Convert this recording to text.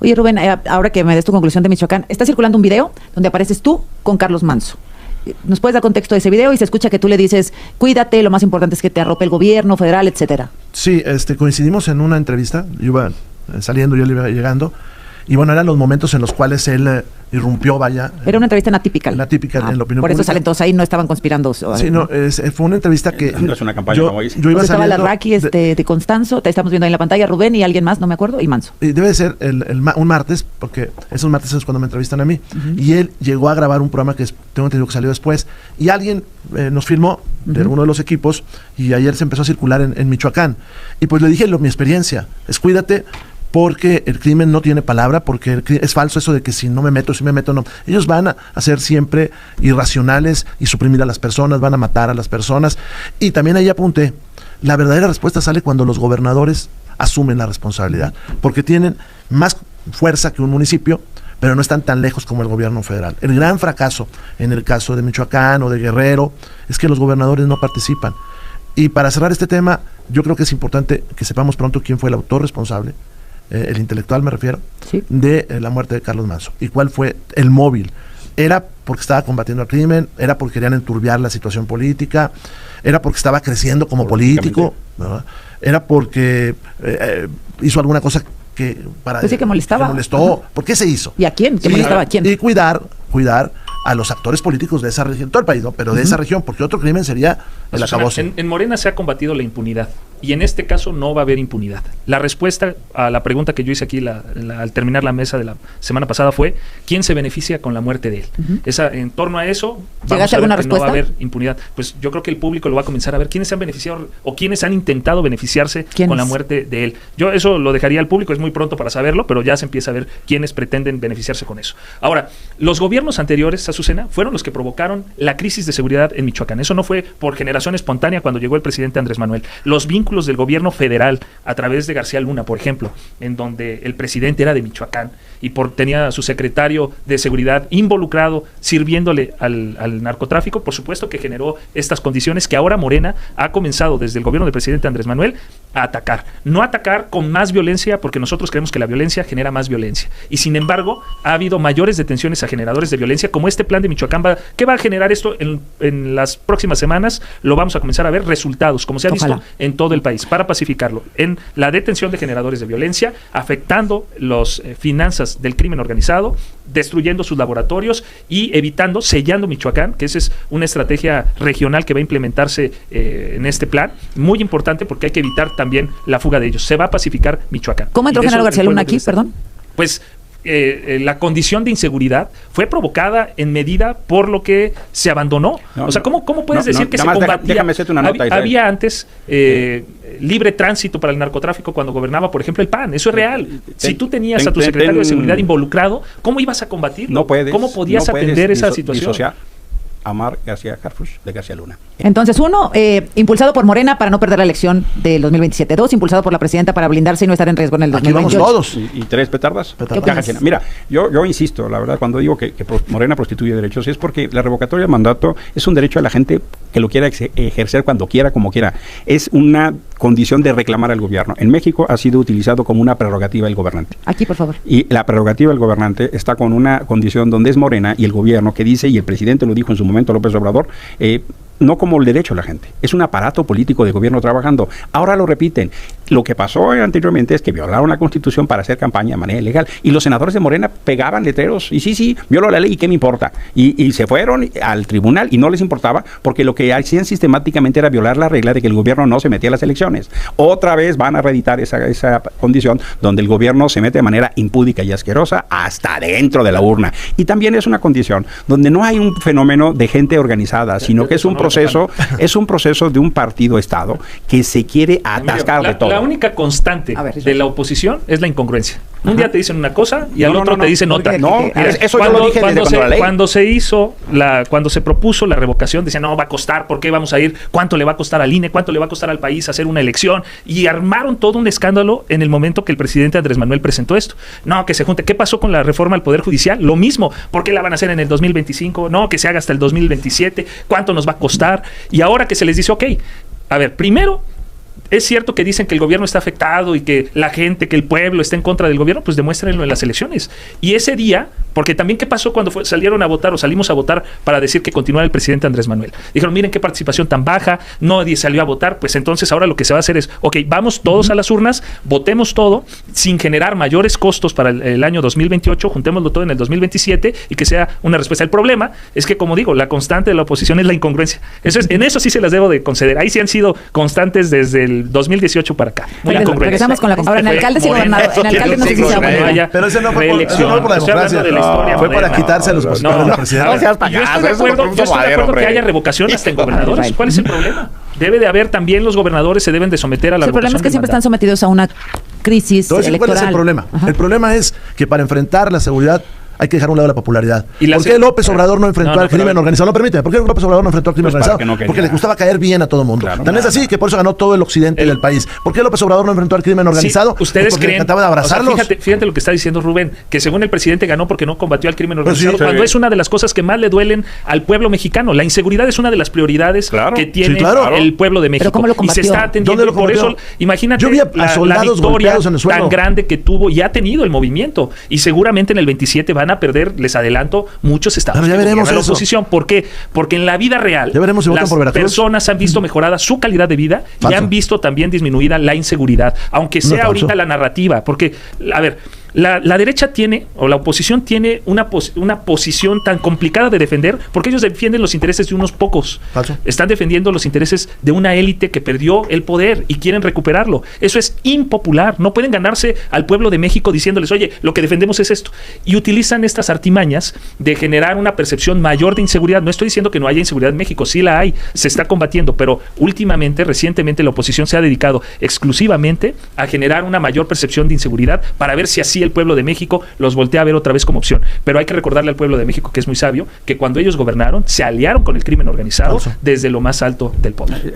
Oye, Rubén, ahora que me des tu conclusión de Michoacán, está circulando un video donde apareces tú con Carlos Manso. ¿Nos puedes dar contexto de ese video? Y se escucha que tú le dices, cuídate, lo más importante es que te arrope el gobierno federal, etcétera. Sí, coincidimos en una entrevista, yo iba saliendo, yo le iba llegando, y bueno, eran los momentos en los cuales él irrumpió, vaya. Era una entrevista atípica. En la opinión por pública. Eso salen todos ahí, no estaban conspirando. Sí, no, fue una entrevista que... No es una campaña, como dice. Yo iba pues estaba saliendo la Raki de Constanzo, te estamos viendo ahí en la pantalla, Rubén y alguien más, no me acuerdo, y Manso. Y debe ser un martes, porque esos martes es cuando me entrevistan a mí, y él llegó a grabar un programa que tengo entendido que salió después, y alguien nos filmó de alguno de los equipos, y ayer se empezó a circular en Michoacán. Y pues le dije mi experiencia, es cuídate, porque el crimen no tiene palabra, porque es falso eso de que si me meto, no. Ellos van a ser siempre irracionales y suprimir a las personas, van a matar a las personas. Y también ahí apunté, la verdadera respuesta sale cuando los gobernadores asumen la responsabilidad, porque tienen más fuerza que un municipio, pero no están tan lejos como el gobierno federal. El gran fracaso en el caso de Michoacán o de Guerrero es que los gobernadores no participan. Y para cerrar este tema, yo creo que es importante que sepamos pronto quién fue el autor responsable, el intelectual me refiero, sí, de la muerte de Carlos Manso. ¿Y cuál fue el móvil? ¿Era porque estaba combatiendo el crimen? ¿Era porque querían enturbiar la situación política? ¿Era porque estaba creciendo como político? ¿No? ¿Era porque hizo alguna cosa que que molestaba? Que molestó. ¿Por qué se hizo? ¿Y a quién? ¿Qué molestaba a quién? Y cuidar a los actores políticos de esa región, todo el país, ¿no? Pero de esa región, porque otro crimen sería el acabose. En Morena se ha combatido la impunidad, y en este caso no va a haber impunidad. La respuesta a la pregunta que yo hice aquí al terminar la mesa de la semana pasada fue, ¿quién se beneficia con la muerte de él? En torno a eso, vamos a ver que no va a haber impunidad. Pues yo creo que el público lo va a comenzar a ver, quiénes se han beneficiado o quiénes han intentado beneficiarse con la muerte de él. Yo eso lo dejaría al público, es muy pronto para saberlo, pero ya se empieza a ver quiénes pretenden beneficiarse con eso. Ahora, los gobiernos anteriores, Azucena, fueron los que provocaron la crisis de seguridad en Michoacán. Eso no fue por generación espontánea cuando llegó el presidente Andrés Manuel. Los vínculos del gobierno federal a través de García Luna, por ejemplo, en donde el presidente era de Michoacán y tenía a su secretario de seguridad involucrado sirviéndole al narcotráfico, por supuesto que generó estas condiciones que ahora Morena ha comenzado desde el gobierno del presidente Andrés Manuel a atacar. No atacar con más violencia, porque nosotros creemos que la violencia genera más violencia. Y sin embargo, ha habido mayores detenciones a generadores de violencia, como este plan de Michoacán. ¿Qué va a generar esto en las próximas semanas? Lo vamos a comenzar a ver resultados, como se ha visto en todo el país, para pacificarlo, en la detención de generadores de violencia, afectando las finanzas del crimen organizado, destruyendo sus laboratorios y evitando, sellando Michoacán, que esa es una estrategia regional que va a implementarse en este plan, muy importante porque hay que evitar también la fuga de ellos. Se va a pacificar Michoacán. ¿Cómo entró Genaro García Luna aquí, perdón? Pues la condición de inseguridad fue provocada en medida por lo que se abandonó. O sea, ¿cómo puedes decir que se combatía? Déjame hacerte una nota. Había antes libre tránsito para el narcotráfico cuando gobernaba, por ejemplo, el PAN. Eso es real. Si tú tenías a tu secretario de seguridad involucrado, ¿cómo ibas a combatirlo? No puedes. ¿Cómo podías atender esa situación? A Mar García Harfuch de García Luna. Entonces, uno, impulsado por Morena para no perder la elección del 2027. Dos, impulsado por la presidenta para blindarse y no estar en riesgo en el 2028. Aquí vamos todos. ¿Y tres petardas? Mira, yo insisto, la verdad, cuando digo que Morena prostituye derechos, es porque la revocatoria del mandato es un derecho a la gente que lo quiera ejercer cuando quiera, como quiera. Es una condición de reclamar al gobierno. En México ha sido utilizado como una prerrogativa del gobernante. Aquí, por favor. Y la prerrogativa del gobernante está con una condición donde es Morena y el gobierno que dice, y el presidente lo dijo en su momento, López Obrador, no como el derecho a la gente, es un aparato político de gobierno trabajando. Ahora lo repiten. Lo que pasó anteriormente es que violaron la Constitución para hacer campaña de manera ilegal y los senadores de Morena pegaban letreros y sí, violó la ley y qué me importa. Y se fueron al tribunal y no les importaba porque lo que hacían sistemáticamente era violar la regla de que el gobierno no se metía a las elecciones. Otra vez van a reeditar esa condición donde el gobierno se mete de manera impúdica y asquerosa hasta dentro de la urna. Y también es una condición donde no hay un fenómeno de gente organizada, sino que es un proceso de un partido-estado que se quiere atascar de todo. La única constante de la oposición es la incongruencia. Un día te dicen una cosa y al otro te dicen otra. Eso yo lo dije desde cuando la ley. Cuando se propuso la revocación, decían, no, va a costar, ¿por qué vamos a ir? ¿Cuánto le va a costar al INE? ¿Cuánto le va a costar al país hacer una elección? Y armaron todo un escándalo en el momento que el presidente Andrés Manuel presentó esto. No, que se junte. ¿Qué pasó con la reforma al Poder Judicial? Lo mismo. ¿Por qué la van a hacer en el 2025? No, que se haga hasta el 2027. ¿Cuánto nos va a costar? Y ahora que se les dice, ok, a ver, primero es cierto que dicen que el gobierno está afectado y que la gente, que el pueblo está en contra del gobierno, pues demuéstrenlo en las elecciones. Y ese día, porque también qué pasó cuando salieron a votar o salimos a votar para decir que continuara el presidente Andrés Manuel. Dijeron, miren qué participación tan baja, nadie salió a votar, pues entonces ahora lo que se va a hacer es, ok, vamos todos a las urnas, votemos todo, sin generar mayores costos para el año 2028, juntémoslo todo en el 2027 y que sea una respuesta. El problema es que, como digo, la constante de la oposición es la incongruencia. En eso sí se las debo de conceder. Ahí sí han sido constantes desde el 2018 para acá. Muy Regresamos con la... Ahora, en alcaldes y gobernadores, en alcaldes no sé si sea bueno. Pero ese no fue por la democracia, fue para quitarse a los presidentes. Yo estoy de acuerdo que haya revocación hasta en gobernadores. ¿Cuál es el problema? Debe de haber también, los gobernadores se deben de someter a la revocación. El problema es que siempre están sometidos a una crisis electoral. ¿Cuál es el problema? El problema es que para enfrentar la seguridad hay que dejar a un lado la popularidad. ¿Por qué López Obrador no enfrentó al crimen organizado? No, permíteme. ¿Por qué López Obrador no enfrentó al crimen organizado? Porque le gustaba caer bien a todo el mundo. Tan es así que por eso ganó todo el occidente del país. ¿Por qué López Obrador no enfrentó al crimen organizado? Ustedes porque creen, trataba de abrazarlos. O sea, fíjate lo que está diciendo Rubén, que según el presidente ganó porque no combatió al crimen organizado, cuando es una de las cosas que más le duelen al pueblo mexicano. La inseguridad es una de las prioridades que tiene el pueblo de México. ¿Pero cómo lo combatió? Y se está atendiendo. Por eso, imagínate la victoria tan grande que tuvo y ha tenido el movimiento. Y seguramente en el 27 van a perder, les adelanto, muchos estados ya veremos la oposición. ¿Por qué? Porque en la vida real las personas han visto mejorada su calidad de vida y han visto también disminuida la inseguridad, aunque sea ahorita la narrativa, porque, a ver, la derecha tiene, o la oposición tiene una posición tan complicada de defender, porque ellos defienden los intereses de unos pocos. Están defendiendo los intereses de una élite que perdió el poder y quieren recuperarlo. Eso es impopular. No pueden ganarse al pueblo de México diciéndoles, oye, lo que defendemos es esto. Y utilizan estas artimañas de generar una percepción mayor de inseguridad. No estoy diciendo que no haya inseguridad en México, sí la hay, se está combatiendo, pero recientemente la oposición se ha dedicado exclusivamente a generar una mayor percepción de inseguridad para ver si así el pueblo de México los voltea a ver otra vez como opción. Pero hay que recordarle al pueblo de México, que es muy sabio, que cuando ellos gobernaron se aliaron con el crimen organizado desde lo más alto del poder.